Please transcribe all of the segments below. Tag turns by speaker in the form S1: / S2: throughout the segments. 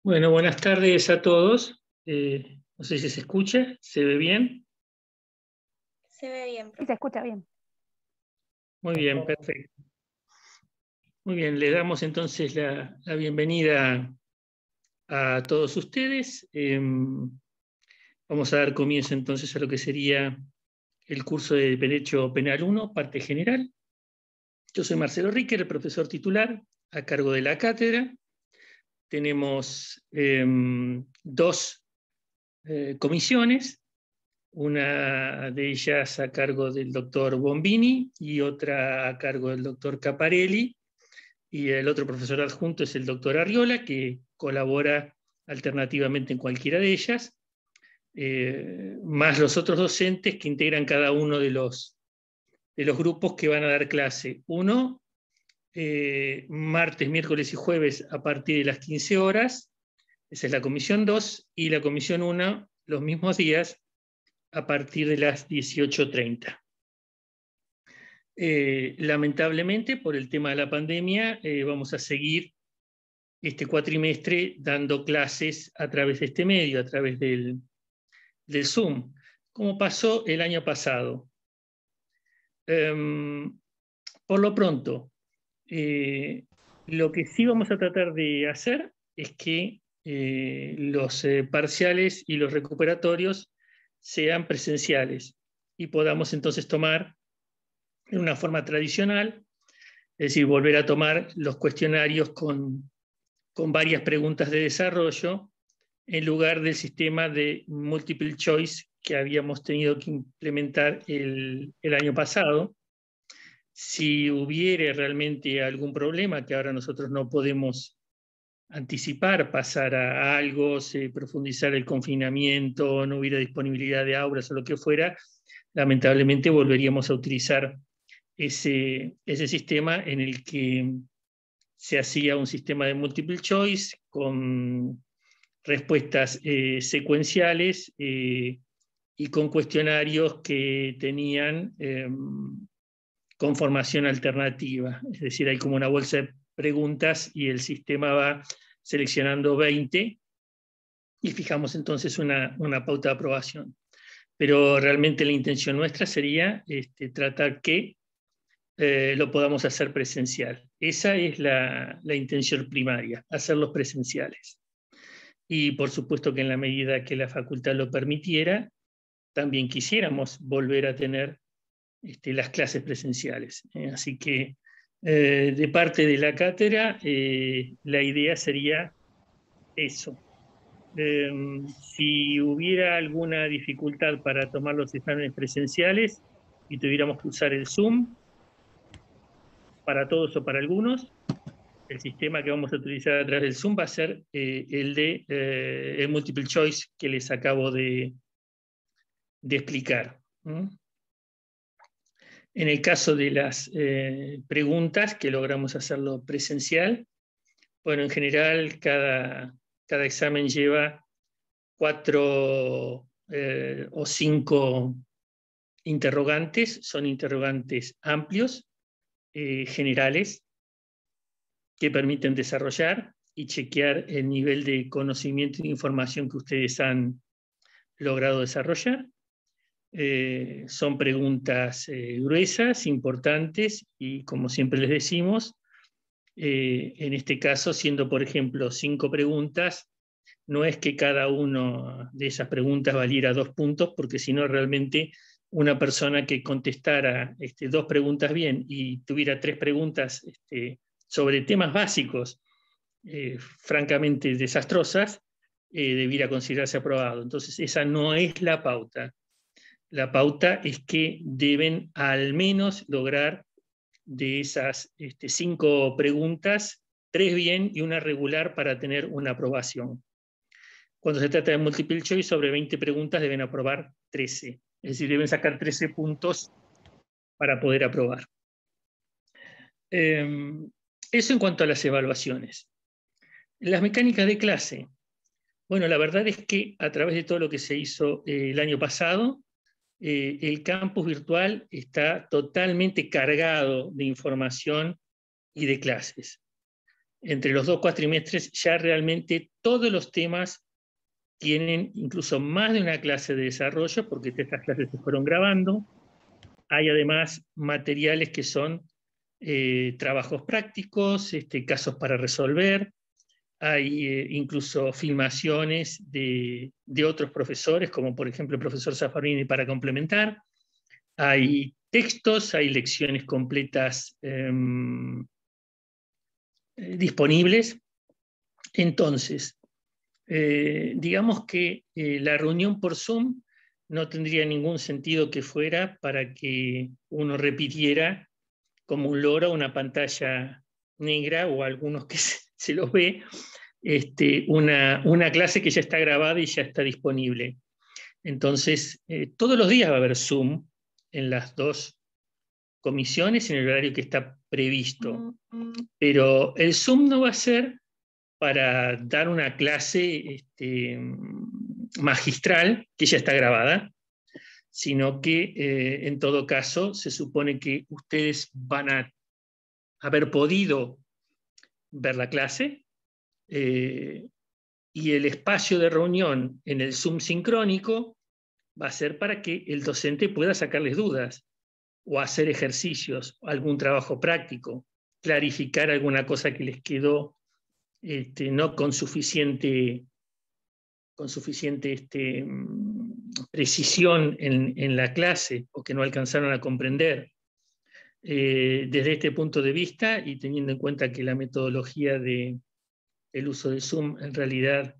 S1: Bueno, buenas tardes a todos. No sé si se escucha, ¿se ve bien?
S2: Se ve bien,
S3: Sí,
S2: profe.
S3: se escucha bien.
S1: Muy bien, perfecto. Muy bien, le damos entonces la bienvenida a todos ustedes. Vamos a dar comienzo entonces a lo que sería el curso de Derecho Penal 1, parte general. Yo soy Marcelo Riquer, el profesor titular a cargo de la cátedra. Tenemos dos comisiones. Una de ellas a cargo del doctor Bombini y otra a cargo del doctor Caparelli, y el otro profesor adjunto es el doctor Arriola, que colabora alternativamente en cualquiera de ellas, más los otros docentes que integran cada uno de los grupos que van a dar clase. Uno, martes, miércoles y jueves a partir de las 15 horas, esa es la comisión 2, y la comisión 1 los mismos días, a partir de las 18:30. Lamentablemente, por el tema de la pandemia, vamos a seguir este cuatrimestre dando clases a través de este medio, a través del Zoom, como pasó el año pasado. Por lo pronto, lo que sí vamos a tratar de hacer es que los parciales y los recuperatorios sean presenciales y podamos entonces tomar en una forma tradicional, es decir, volver a tomar los cuestionarios con varias preguntas de desarrollo en lugar del sistema de multiple choice que habíamos tenido que implementar el año pasado. Si hubiera realmente algún problema que ahora nosotros no podemos anticipar, pasar a algo, profundizar el confinamiento, no hubiera disponibilidad de aulas o lo que fuera, lamentablemente volveríamos a utilizar ese sistema en el que se hacía un sistema de multiple choice con respuestas secuenciales y con cuestionarios que tenían conformación alternativa. Es decir, hay como una bolsa de preguntas y el sistema va seleccionando 20 y fijamos entonces una pauta de aprobación. Pero realmente la intención nuestra sería tratar que lo podamos hacer presencial. Esa es la intención primaria, hacerlos presenciales. Y por supuesto que en la medida que la facultad lo permitiera, también quisiéramos volver a tener las clases presenciales. Así que de parte de la cátedra, la idea sería eso. Si hubiera alguna dificultad para tomar los exámenes presenciales y tuviéramos que usar el Zoom, para todos o para algunos, el sistema que vamos a utilizar a través del Zoom va a ser el de el multiple choice que les acabo de explicar. En el caso de las preguntas, que logramos hacerlo presencial, bueno, en general cada examen lleva 4 o 5 interrogantes, son interrogantes amplios, generales, que permiten desarrollar y chequear el nivel de conocimiento y información que ustedes han logrado desarrollar. Son preguntas gruesas, importantes, y como siempre les decimos, en este caso, siendo por ejemplo 5 preguntas, no es que cada una de esas preguntas valiera 2 puntos, porque si no realmente una persona que contestara 2 preguntas bien y tuviera 3 preguntas sobre temas básicos francamente desastrosas, debiera considerarse aprobado. Entonces esa no es la pauta. La pauta es que deben al menos lograr de esas 5 preguntas, 3 bien y una regular para tener una aprobación. Cuando se trata de multiple choice, sobre 20 preguntas deben aprobar 13. Es decir, deben sacar 13 puntos para poder aprobar. Eso en cuanto a las evaluaciones. Las mecánicas de clase. Bueno, la verdad es que a través de todo lo que se hizo el año pasado, el campus virtual está totalmente cargado de información y de clases. entre los 2 cuatrimestres ya realmente todos los temas tienen incluso más de una clase de desarrollo, porque estas clases se fueron grabando. Hay además materiales que son trabajos prácticos, casos para resolver. Hay incluso filmaciones de otros profesores, como por ejemplo el profesor Zaffarini para complementar. Hay textos, hay lecciones completas disponibles. Entonces, digamos que la reunión por Zoom no tendría ningún sentido que fuera para que uno repitiera como un loro una pantalla negra, o algunos que se los ve, una clase que ya está grabada y ya está disponible. Entonces, todos los días va a haber Zoom en las 2 comisiones en el horario que está previsto. Pero el Zoom no va a ser para dar una clase magistral que ya está grabada, sino que en todo caso se supone que ustedes van a haber podido ver la clase, y el espacio de reunión en el Zoom sincrónico va a ser para que el docente pueda sacarles dudas o hacer ejercicios, algún trabajo práctico, clarificar alguna cosa que les quedó no con suficiente precisión en la clase, o que no alcanzaron a comprender. Desde este punto de vista, y teniendo en cuenta que la metodología del uso de Zoom en realidad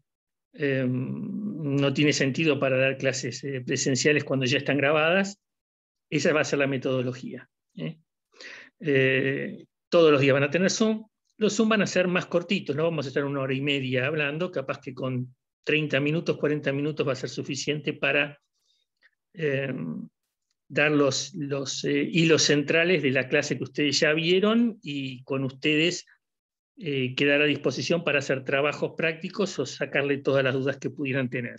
S1: no tiene sentido para dar clases presenciales cuando ya están grabadas, esa va a ser la metodología. Todos los días van a tener Zoom. Los Zoom van a ser más cortitos, no vamos a estar 1 hora y media hablando, capaz que con 30 minutos, 40 minutos va a ser suficiente para dar los hilos centrales de la clase que ustedes ya vieron, y con ustedes quedar a disposición para hacer trabajos prácticos o sacarle todas las dudas que pudieran tener.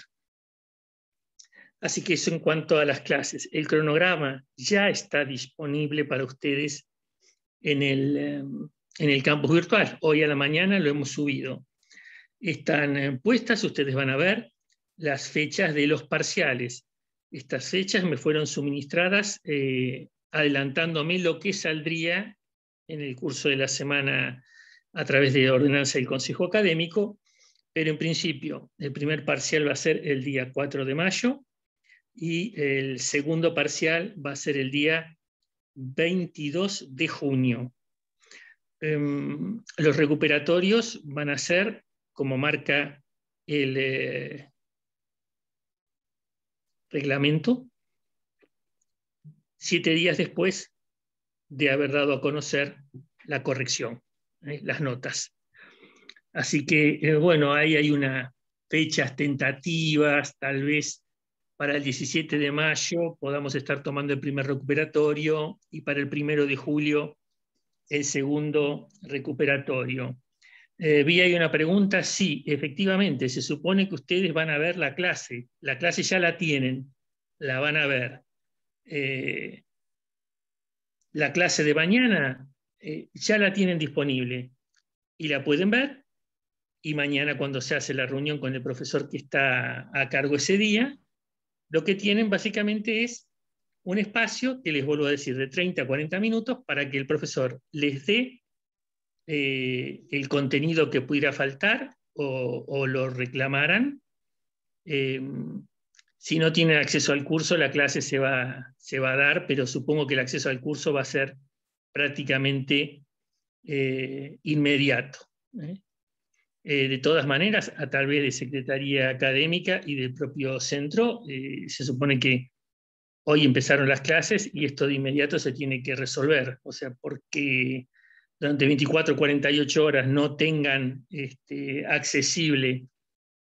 S1: Así que eso en cuanto a las clases. El cronograma ya está disponible para ustedes en el campus virtual. Hoy a la mañana lo hemos subido. Están puestas, ustedes van a ver las fechas de los parciales. Estas fechas me fueron suministradas adelantándome lo que saldría en el curso de la semana a través de ordenanza del Consejo Académico, pero en principio el primer parcial va a ser el día 4 de mayo y el segundo parcial va a ser el día 22 de junio. Los recuperatorios van a ser, como marca el reglamento, 7 días después de haber dado a conocer la corrección, las notas. Así que, bueno, ahí hay unas fechas tentativas, tal vez para el 17 de mayo podamos estar tomando el primer recuperatorio, y para el 1 de julio el segundo recuperatorio. Vi ahí una pregunta. Sí, efectivamente, se supone que ustedes van a ver la clase ya la tienen, la van a ver. La clase de mañana ya la tienen disponible y la pueden ver, y mañana, cuando se hace la reunión con el profesor que está a cargo ese día, lo que tienen básicamente es un espacio que les vuelvo a decir de 30 a 40 minutos para que el profesor les dé el contenido que pudiera faltar o lo reclamaran. Si no tienen acceso al curso, la clase se va a dar, pero supongo que el acceso al curso va a ser prácticamente inmediato. De todas maneras, a través de Secretaría Académica y del propio centro, se supone que hoy empezaron las clases y esto de inmediato se tiene que resolver. O sea, porque durante 24 o 48 horas no tengan accesible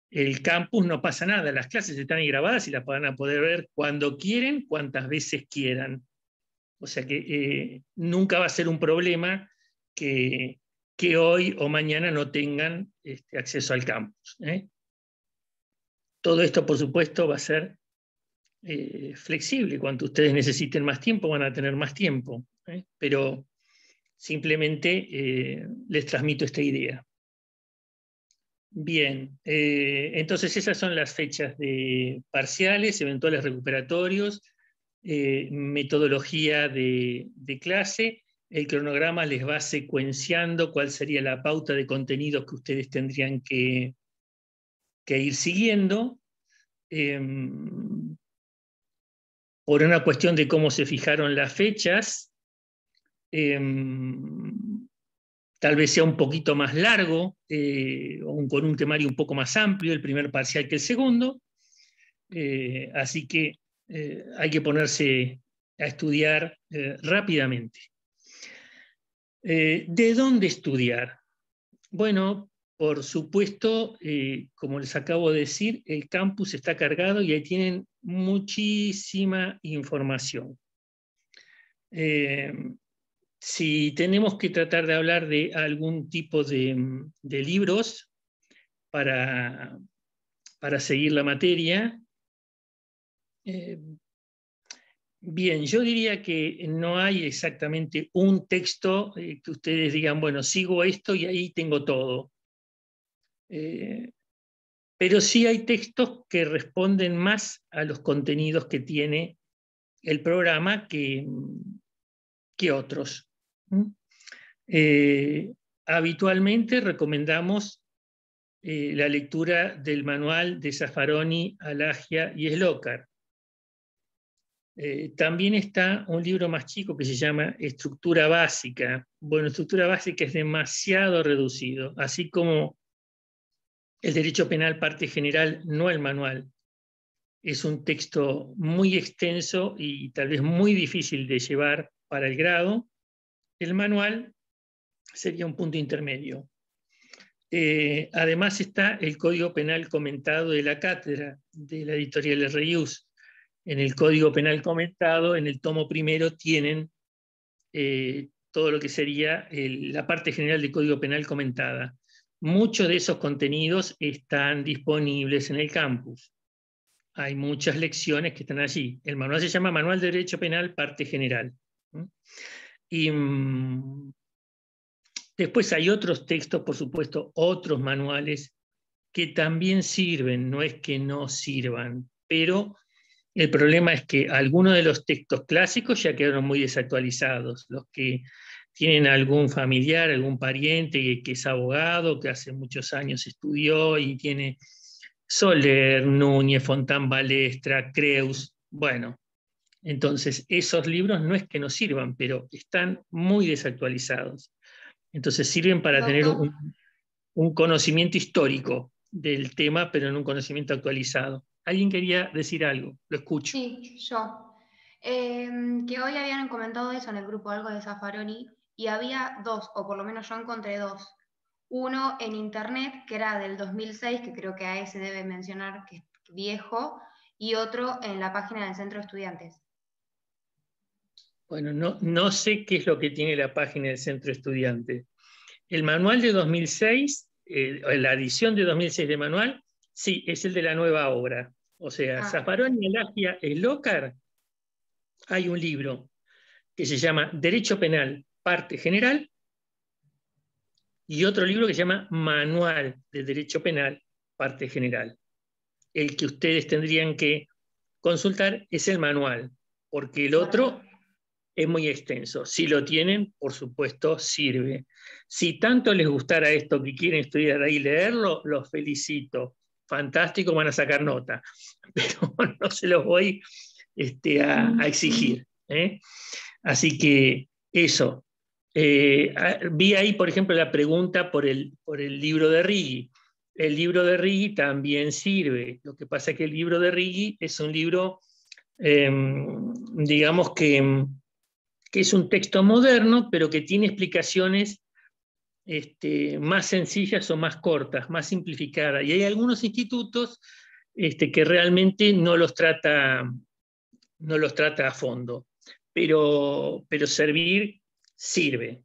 S1: el campus, no pasa nada. Las clases están ahí grabadas y las van a poder ver cuando quieren, cuantas veces quieran. O sea que nunca va a ser un problema que hoy o mañana no tengan acceso al campus. Todo esto, por supuesto, va a ser flexible. Cuando ustedes necesiten más tiempo, van a tener más tiempo. Pero simplemente les transmito esta idea. Bien, entonces esas son las fechas de parciales, eventuales recuperatorios, metodología de clase. El cronograma les va secuenciando cuál sería la pauta de contenidos que ustedes tendrían que ir siguiendo. Por una cuestión de cómo se fijaron las fechas, tal vez sea un poquito más largo, con un temario un poco más amplio, el primer parcial que el segundo. Así que hay que ponerse a estudiar rápidamente. ¿De dónde estudiar? Bueno, por supuesto, como les acabo de decir, el campus está cargado y ahí tienen muchísima información. Si tenemos que tratar de hablar de algún tipo de libros para seguir la materia, bien, yo diría que no hay exactamente un texto que ustedes digan, bueno, sigo esto y ahí tengo todo. Pero sí hay textos que responden más a los contenidos que tiene el programa que otros. Habitualmente recomendamos la lectura del manual de Zaffaroni, Alagia y Slocar. También está un libro más chico que se llama Estructura Básica. Bueno, Estructura Básica es demasiado reducido, así como el Derecho Penal Parte General, no el manual. Es un texto muy extenso y tal vez muy difícil de llevar para el grado. El manual sería un punto intermedio. Además está el Código Penal comentado de la cátedra de la editorial Reus. En el Código Penal comentado, en el tomo primero, tienen todo lo que sería la parte general del Código Penal comentada. Muchos de esos contenidos están disponibles en el campus. Hay muchas lecciones que están allí. El manual se llama Manual de Derecho Penal, parte general. Y después hay otros textos, por supuesto, otros manuales que también sirven, no es que no sirvan, pero el problema es que algunos de los textos clásicos ya quedaron muy desactualizados. Los que tienen algún familiar, algún pariente que es abogado, que hace muchos años estudió y tiene Soler, Núñez, Fontán Balestra, Creus, bueno, entonces esos libros no es que no sirvan, pero están muy desactualizados. Entonces sirven para tener un conocimiento histórico del tema, pero en un conocimiento actualizado. ¿Alguien quería decir algo? Lo escucho.
S3: Sí, yo. Que hoy habían comentado eso en el grupo, algo de Zaffaroni, y había dos, o por lo menos yo encontré dos. Uno en internet, que era del 2006, que creo que a ese debe mencionar que es viejo, y otro en la página del Centro de Estudiantes.
S1: Bueno, no sé qué es lo que tiene la página del Centro Estudiante. El manual de 2006, la edición de 2006 de manual, sí, es el de la nueva obra. O sea, Zaffaroni, Alagia, Slocar, hay un libro que se llama Derecho Penal, parte general, y otro libro que se llama Manual de Derecho Penal, parte general. El que ustedes tendrían que consultar es el manual, porque el otro es muy extenso. Si lo tienen, por supuesto, sirve. Si tanto les gustara esto que quieren estudiar ahí y leerlo, los felicito. Fantástico, van a sacar nota, pero no se los voy a exigir. Así que eso. Vi ahí, por ejemplo, la pregunta por el libro de Righi. El libro de Righi también sirve. Lo que pasa es que el libro de Righi es un libro, digamos que es un texto moderno, pero que tiene explicaciones más sencillas o más cortas, más simplificadas. Y hay algunos institutos que realmente no los trata a fondo, pero servir sirve.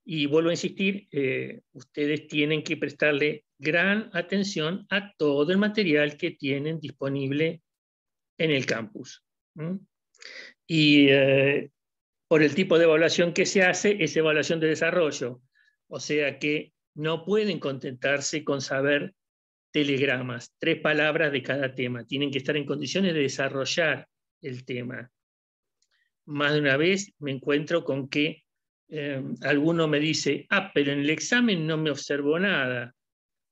S1: Y vuelvo a insistir, ustedes tienen que prestarle gran atención a todo el material que tienen disponible en el campus. Y por el tipo de evaluación que se hace, es evaluación de desarrollo. O sea que no pueden contentarse con saber telegramas, 3 palabras de cada tema. Tienen que estar en condiciones de desarrollar el tema. Más de una vez me encuentro con que alguno me dice, pero en el examen no me observó nada.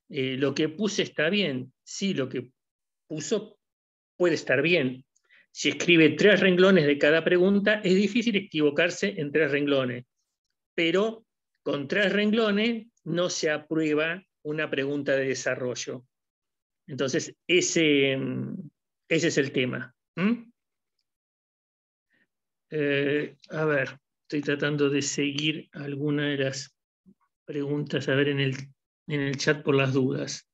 S1: Lo que puse está bien. Sí, lo que puso puede estar bien. Si escribe 3 renglones de cada pregunta, es difícil equivocarse en 3 renglones. Pero con 3 renglones no se aprueba una pregunta de desarrollo. Entonces, ese es el tema. A ver, estoy tratando de seguir alguna de las preguntas, a ver en el chat por las dudas.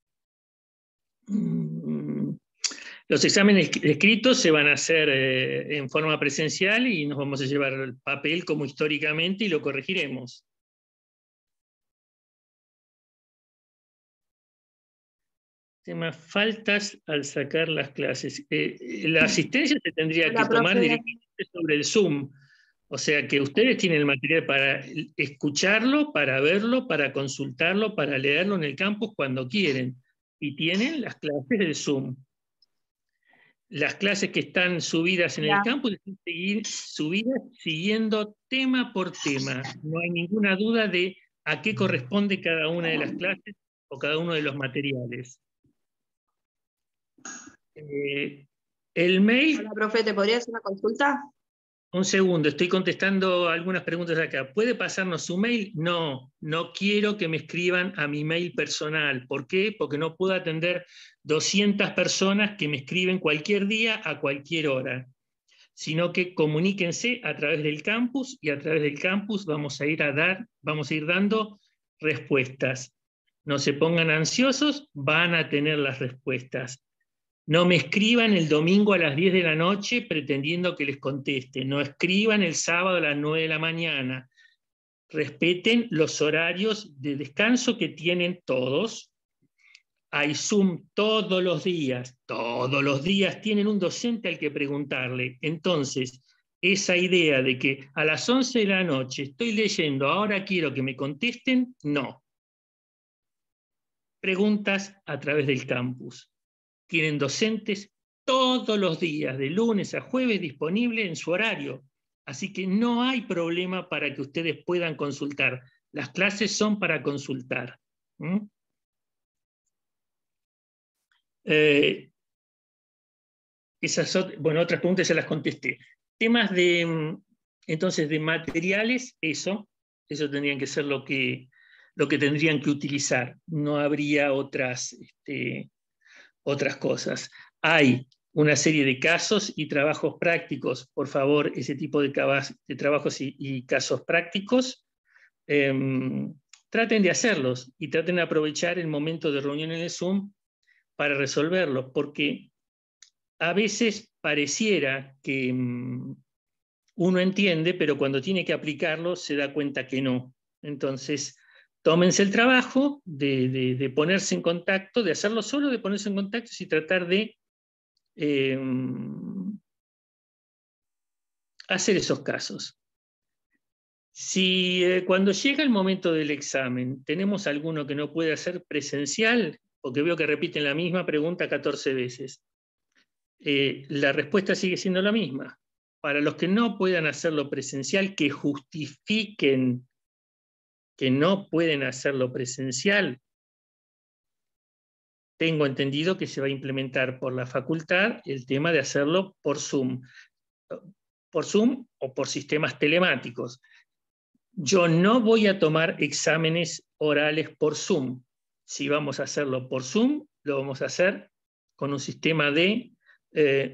S1: Los exámenes escritos se van a hacer en forma presencial y nos vamos a llevar el papel como históricamente y lo corregiremos. Tema faltas al sacar las clases. La asistencia se tendría que tomar directamente sobre el Zoom. O sea que ustedes tienen el material para escucharlo, para verlo, para consultarlo, para leerlo en el campus cuando quieren. Y tienen las clases del Zoom. Las clases que están subidas en el campus están subidas siguiendo tema por tema. No hay ninguna duda de a qué corresponde cada una de las clases o cada uno de los materiales. El mail...
S4: Hola, profe, ¿te podría hacer una consulta?
S1: Un segundo, estoy contestando algunas preguntas acá. ¿Puede pasarnos su mail? No, no quiero que me escriban a mi mail personal. ¿Por qué? Porque no puedo atender 200 personas que me escriben cualquier día a cualquier hora, sino que comuníquense a través del campus y a través del campus vamos a ir dando respuestas. No se pongan ansiosos, van a tener las respuestas. No me escriban el domingo a las 10 de la noche pretendiendo que les conteste. No escriban el sábado a las 9 de la mañana. Respeten los horarios de descanso que tienen todos. Hay Zoom todos los días. Todos los días tienen un docente al que preguntarle. Entonces, esa idea de que a las 11 de la noche estoy leyendo, ahora quiero que me contesten, no. Preguntas a través del campus. Tienen docentes todos los días, de lunes a jueves, disponibles en su horario. Así que no hay problema para que ustedes puedan consultar. Las clases son para consultar. Otras preguntas ya las contesté. Temas entonces, de materiales, eso tendrían que ser lo que tendrían que utilizar. No habría otras cosas. Hay una serie de casos y trabajos prácticos. Por favor, ese tipo de trabajos y casos prácticos, traten de hacerlos y traten de aprovechar el momento de reunión en el Zoom para resolverlos, porque a veces pareciera que uno entiende, pero cuando tiene que aplicarlo se da cuenta que no. Entonces, tómense el trabajo de ponerse en contacto, de hacerlo solo, de ponerse en contacto y tratar de hacer esos casos. Si cuando llega el momento del examen tenemos alguno que no puede hacer presencial, porque veo que repiten la misma pregunta 14 veces, la respuesta sigue siendo la misma. Para los que no puedan hacerlo presencial, que justifiquen que no pueden hacerlo presencial, tengo entendido que se va a implementar por la facultad el tema de hacerlo por Zoom o por sistemas telemáticos. Yo no voy a tomar exámenes orales por Zoom. Si vamos a hacerlo por Zoom, lo vamos a hacer con un sistema de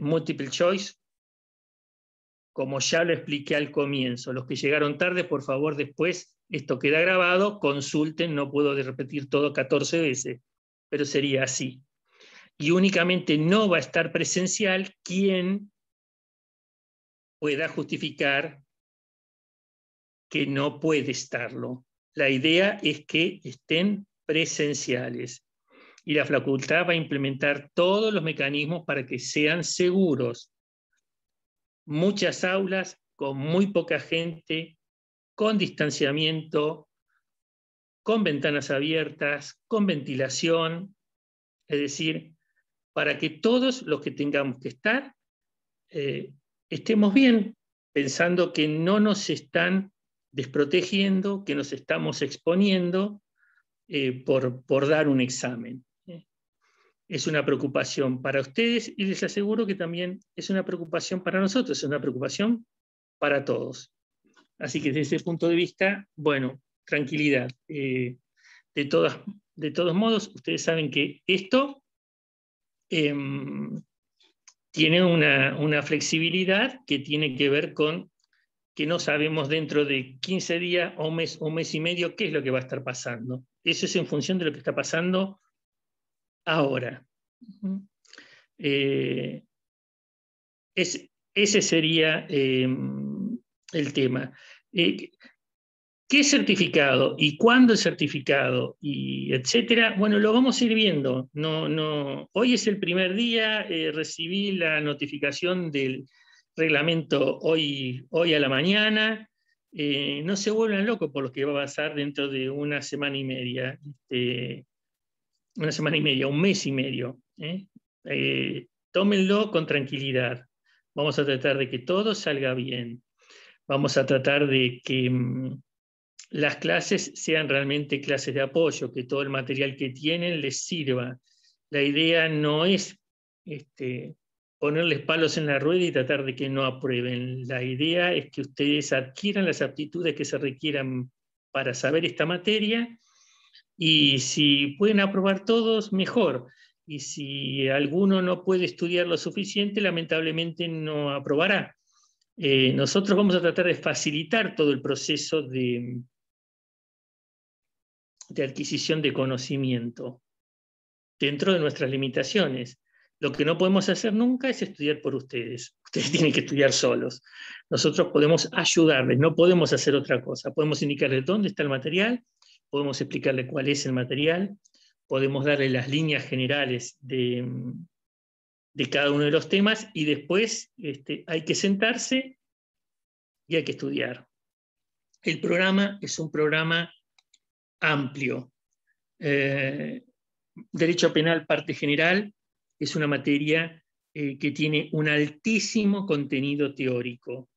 S1: multiple choice, como ya lo expliqué al comienzo. Los que llegaron tarde, por favor, después, esto queda grabado, consulten, no puedo repetir todo 14 veces, pero sería así. Y únicamente no va a estar presencial quien pueda justificar que no puede estarlo. La idea es que estén presenciales. Y la facultad va a implementar todos los mecanismos para que sean seguros. Muchas aulas con muy poca gente, con distanciamiento, con ventanas abiertas, con ventilación, es decir, para que todos los que tengamos que estar estemos bien, pensando que no nos están desprotegiendo, que nos estamos exponiendo por dar un examen. Es una preocupación para ustedes y les aseguro que también es una preocupación para nosotros, es una preocupación para todos. Así que desde ese punto de vista, bueno, tranquilidad. De todos modos, ustedes saben que esto tiene una flexibilidad que tiene que ver con que no sabemos dentro de 15 días o un mes y medio qué es lo que va a estar pasando. Eso es en función de lo que está pasando ahora. Ese sería el tema. ¿Qué certificado y cuándo el certificado y etcétera? Bueno, lo vamos a ir viendo. Hoy es el primer día, recibí la notificación del reglamento hoy a la mañana. No se vuelvan locos por lo que va a pasar dentro de una semana y media. Un mes y medio. Tómenlo con tranquilidad. Vamos a tratar de que todo salga bien. Vamos a tratar de que las clases sean realmente clases de apoyo, que todo el material que tienen les sirva. La idea no es ponerles palos en la rueda y tratar de que no aprueben. La idea es que ustedes adquieran las aptitudes que se requieran para saber esta materia, y si pueden aprobar todos, mejor. Y si alguno no puede estudiar lo suficiente, lamentablemente no aprobará. Nosotros vamos a tratar de facilitar todo el proceso de adquisición de conocimiento dentro de nuestras limitaciones. Lo que no podemos hacer nunca es estudiar por ustedes. Ustedes tienen que estudiar solos. Nosotros podemos ayudarles, no podemos hacer otra cosa. Podemos indicarles dónde está el material, podemos explicarles cuál es el material, podemos darle las líneas generales de cada uno de los temas, y después hay que sentarse y hay que estudiar. El programa es un programa amplio. Derecho penal, parte general, es una materia que tiene un altísimo contenido teórico.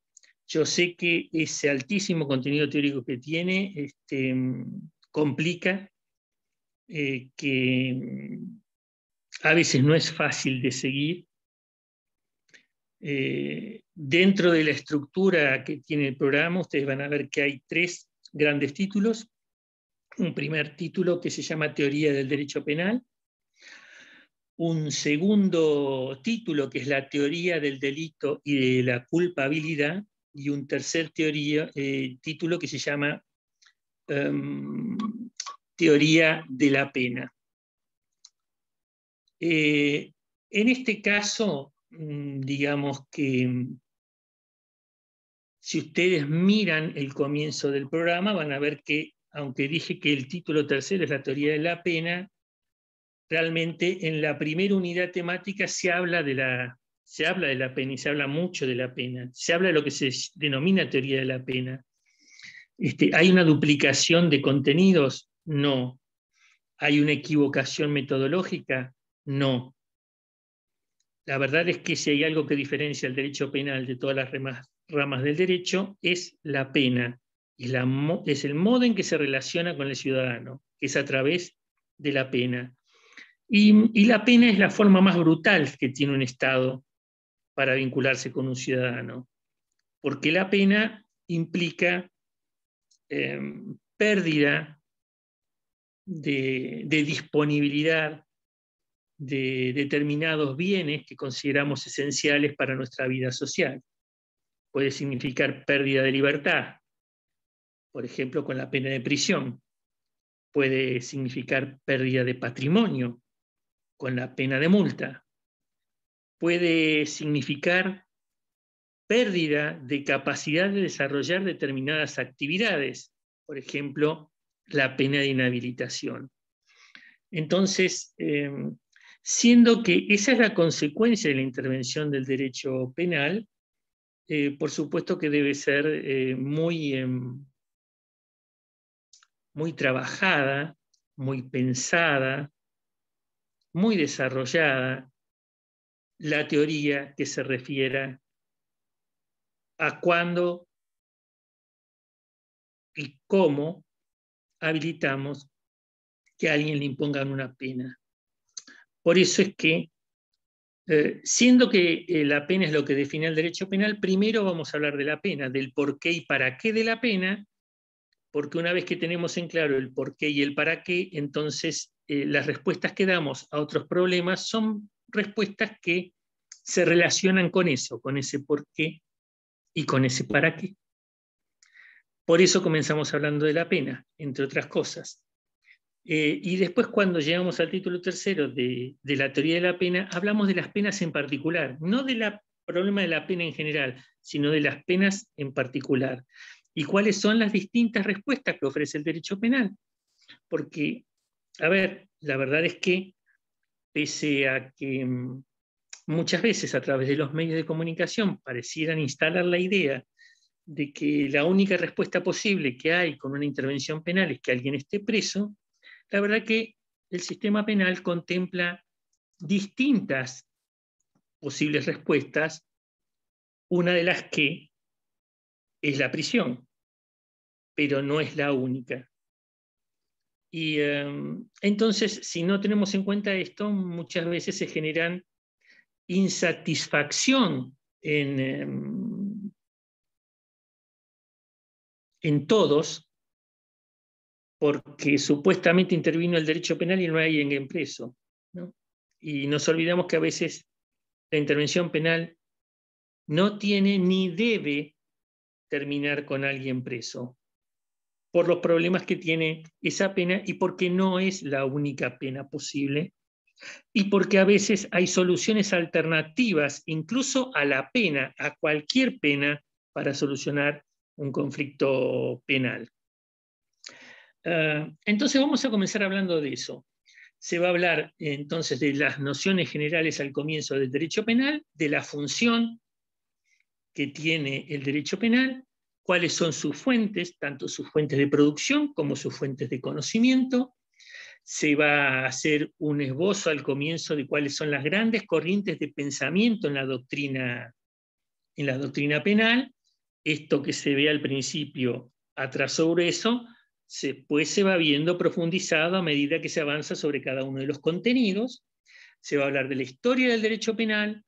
S1: Yo sé que ese altísimo contenido teórico que tiene complica, que a veces no es fácil de seguir. Dentro de la estructura que tiene el programa, ustedes van a ver que hay 3 grandes títulos. Un primer título que se llama Teoría del Derecho Penal, un segundo título que es la Teoría del Delito y de la Culpabilidad, y un tercer título que se llama Teoría de la Pena. En este caso, digamos que si ustedes miran el comienzo del programa, van a ver que, aunque dije que el título tercero es la Teoría de la Pena, realmente en la primera unidad temática se habla de la pena, y se habla mucho de la pena. Se habla de lo que se denomina teoría de la pena. ¿Hay una duplicación de contenidos? No. ¿Hay una equivocación metodológica? No. La verdad es que si hay algo que diferencia el derecho penal de todas las ramas del derecho, es la pena. Es el modo en que se relaciona con el ciudadano, que es a través de la pena. Y la pena es la forma más brutal que tiene un Estado para vincularse con un ciudadano, porque la pena implica pérdida de disponibilidad de determinados bienes que consideramos esenciales para nuestra vida social. Puede significar pérdida de libertad, por ejemplo, con la pena de prisión. Puede significar pérdida de patrimonio, con la pena de multa. Puede significar pérdida de capacidad de desarrollar determinadas actividades, por ejemplo, la pena de inhabilitación. Entonces, siendo que esa es la consecuencia de la intervención del derecho penal, por supuesto que debe ser muy muy trabajada, muy pensada, muy desarrollada la teoría que se refiera a cuándo y cómo habilitamos que a alguien le impongan una pena. Por eso es que, siendo que la pena es lo que define el derecho penal, primero vamos a hablar de la pena, del por qué y para qué de la pena, porque una vez que tenemos en claro el por qué y el para qué, entonces las respuestas que damos a otros problemas son respuestas que se relacionan con eso, con ese por qué y con ese para qué. Por eso comenzamos hablando de la pena, entre otras cosas. Y después, cuando llegamos al título tercero de la teoría de la pena, hablamos de las penas en particular, no del problema de la pena en general, sino de las penas en particular. Y cuáles son las distintas respuestas que ofrece el derecho penal. Porque, a ver, la verdad es que, pese a que muchas veces a través de los medios de comunicación parecieran instalar la idea de que la única respuesta posible que hay con una intervención penal es que alguien esté preso, la verdad que el sistema penal contempla distintas posibles respuestas, una de las que es la prisión, pero no es la única. Y entonces, si no tenemos en cuenta esto, muchas veces se generan insatisfacción en todos, porque supuestamente intervino el derecho penal y no hay alguien preso, ¿no? Y nos olvidamos que a veces la intervención penal no tiene ni debe terminar con alguien preso, por los problemas que tiene esa pena y porque no es la única pena posible, y porque a veces hay soluciones alternativas, incluso a la pena, a cualquier pena, para solucionar un conflicto penal. Entonces vamos a comenzar hablando de eso. Se va a hablar entonces de las nociones generales al comienzo del derecho penal, de la función que tiene el derecho penal, cuáles son sus fuentes, tanto sus fuentes de producción como sus fuentes de conocimiento. Se va a hacer un esbozo al comienzo de cuáles son las grandes corrientes de pensamiento en la doctrina penal. Esto que se ve al principio atrás sobre eso, después se va viendo profundizado a medida que se avanza sobre cada uno de los contenidos. Se va a hablar de la historia del derecho penal,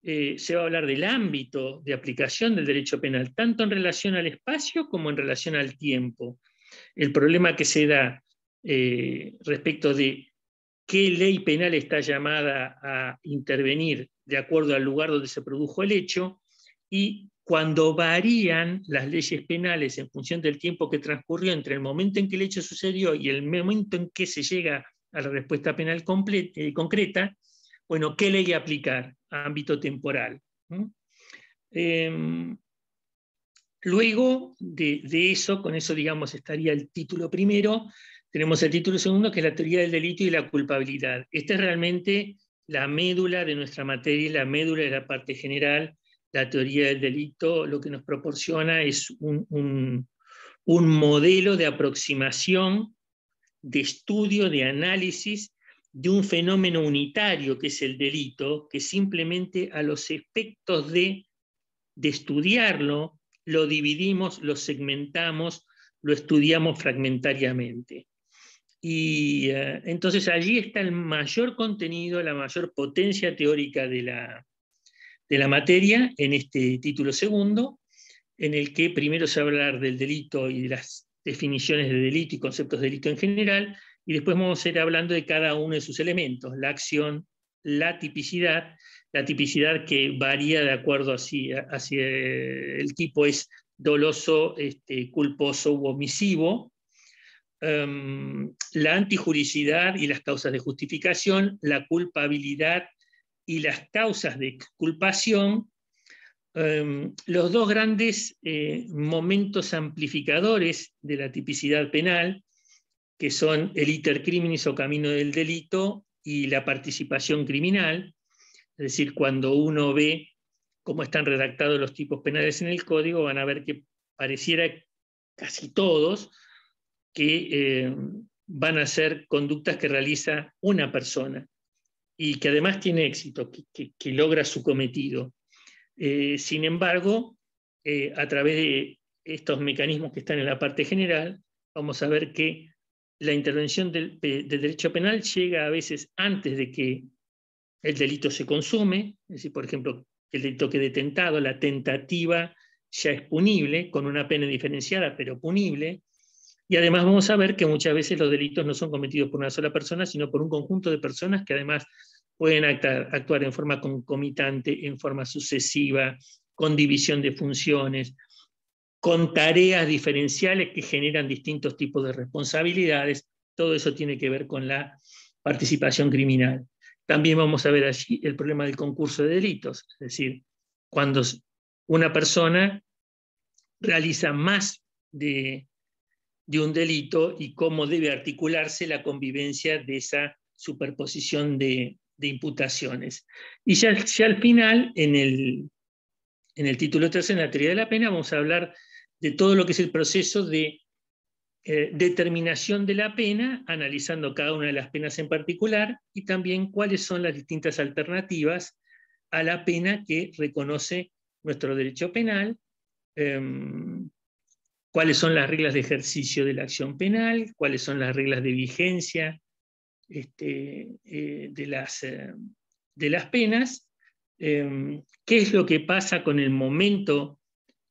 S1: se va a hablar del ámbito de aplicación del derecho penal, tanto en relación al espacio como en relación al tiempo. El problema que se da respecto de qué ley penal está llamada a intervenir de acuerdo al lugar donde se produjo el hecho, y cuando varían las leyes penales en función del tiempo que transcurrió entre el momento en que el hecho sucedió y el momento en que se llega a la respuesta penal concreta, bueno, ¿qué ley aplicar a ámbito temporal? Luego de eso, con eso digamos estaría el título primero, tenemos el título segundo, que es la teoría del delito y la culpabilidad. Esta es realmente la médula de nuestra materia, la médula de la parte general. La teoría del delito lo que nos proporciona es un modelo de aproximación, de estudio, de análisis de un fenómeno unitario que es el delito, que simplemente a los efectos de estudiarlo, lo dividimos, lo segmentamos, lo estudiamos fragmentariamente. Y entonces allí está el mayor contenido, la mayor potencia teórica de la materia en este título segundo, en el que primero se va a hablar del delito y de las definiciones de delito y conceptos de delito en general, y después vamos a ir hablando de cada uno de sus elementos, la acción, la tipicidad que varía de acuerdo hacia el tipo es doloso, culposo u omisivo, la antijuricidad y las causas de justificación, la culpabilidad y las causas de exculpación, los dos grandes momentos amplificadores de la tipicidad penal, que son el iter criminis o camino del delito y la participación criminal. Es decir, cuando uno ve cómo están redactados los tipos penales en el código, van a ver que pareciera casi todos que van a ser conductas que realiza una persona y que además tiene éxito, que logra su cometido. Sin embargo, a través de estos mecanismos que están en la parte general, vamos a ver que la intervención del derecho penal llega a veces antes de que el delito se consume, es decir, por ejemplo, que el delito quede tentado, la tentativa ya es punible, con una pena diferenciada, pero punible, y además vamos a ver que muchas veces los delitos no son cometidos por una sola persona, sino por un conjunto de personas que además pueden actuar en forma concomitante, en forma sucesiva, con división de funciones, con tareas diferenciales que generan distintos tipos de responsabilidades. Todo eso tiene que ver con la participación criminal. También vamos a ver allí el problema del concurso de delitos, es decir, cuando una persona realiza más de un delito y cómo debe articularse la convivencia de esa superposición de imputaciones. Y ya al final, en el título 3, en la teoría de la pena, vamos a hablar de todo lo que es el proceso de determinación de la pena, analizando cada una de las penas en particular, y también cuáles son las distintas alternativas a la pena que reconoce nuestro derecho penal, cuáles son las reglas de ejercicio de la acción penal, cuáles son las reglas de vigencia de las penas, qué es lo que pasa con el momento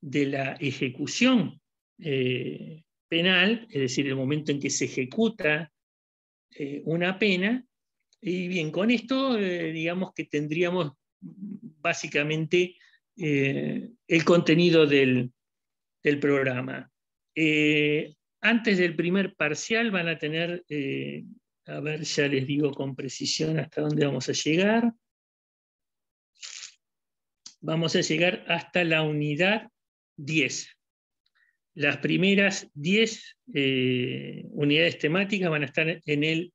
S1: de la ejecución penal, es decir, el momento en que se ejecuta una pena. Y bien, con esto digamos que tendríamos básicamente el contenido del programa. Antes del primer parcial van a tener, a ver, ya les digo con precisión hasta dónde vamos a llegar. Vamos a llegar hasta la unidad 10. Las primeras 10 unidades temáticas van a estar en el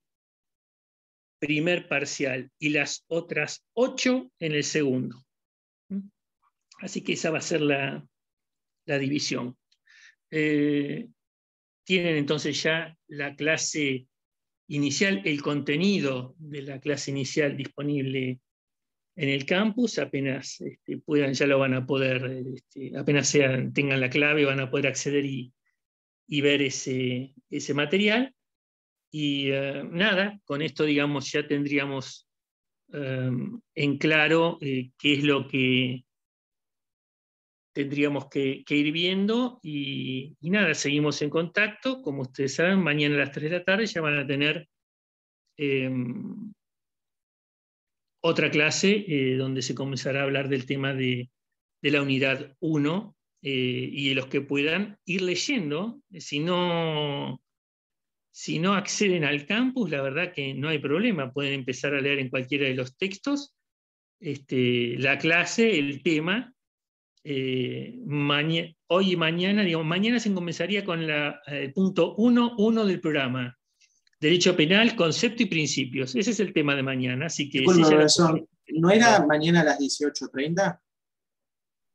S1: primer parcial y las otras 8 en el segundo. Así que esa va a ser la división. Tienen entonces ya la clase inicial, el contenido de la clase inicial disponible en el campus. Apenas puedan, ya lo van a poder, apenas tengan la clave, van a poder acceder y ver ese material. Y nada, con esto, digamos, ya tendríamos en claro qué es lo que tendríamos que ir viendo, y nada, seguimos en contacto. Como ustedes saben, mañana a las 3 de la tarde ya van a tener otra clase donde se comenzará a hablar del tema de la unidad 1 y de los que puedan ir leyendo. Si no acceden al campus, la verdad que no hay problema, pueden empezar a leer en cualquiera de los textos la clase, el tema. Hoy y mañana, digamos, mañana se comenzaría con el punto 1.1 del programa. Derecho penal, concepto y principios. Ese es el tema de mañana. Así que
S5: disculpe, profesor, ¿no era mañana a las 18:30?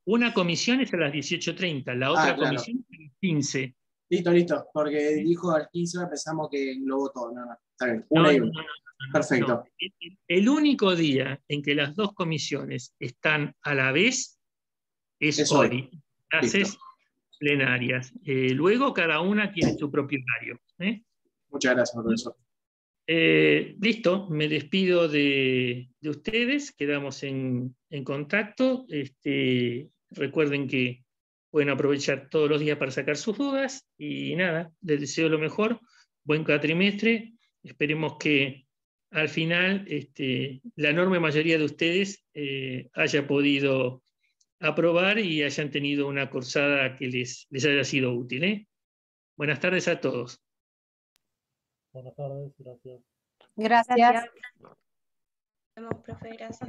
S1: Una comisión es a las 18:30, la otra
S5: claro.
S1: comisión es a las 15.
S5: Listo, porque dijo a las 15 pensamos que englobó todo. No, está bien.
S1: No.
S5: Perfecto.
S1: No. El único día en que las dos comisiones están a la vez es hoy. Clases plenarias. Luego cada una tiene su propio horario.
S5: Muchas gracias, profesor.
S1: Listo, me despido de ustedes, quedamos en contacto. Recuerden que pueden aprovechar todos los días para sacar sus dudas, y nada, les deseo lo mejor, buen cuatrimestre. Esperemos que al final la enorme mayoría de ustedes haya podido aprobar y hayan tenido una cursada que les haya sido útil. Buenas tardes a todos.
S6: Buenas tardes, gracias.
S2: Gracias. Nos vemos, profe, gracias.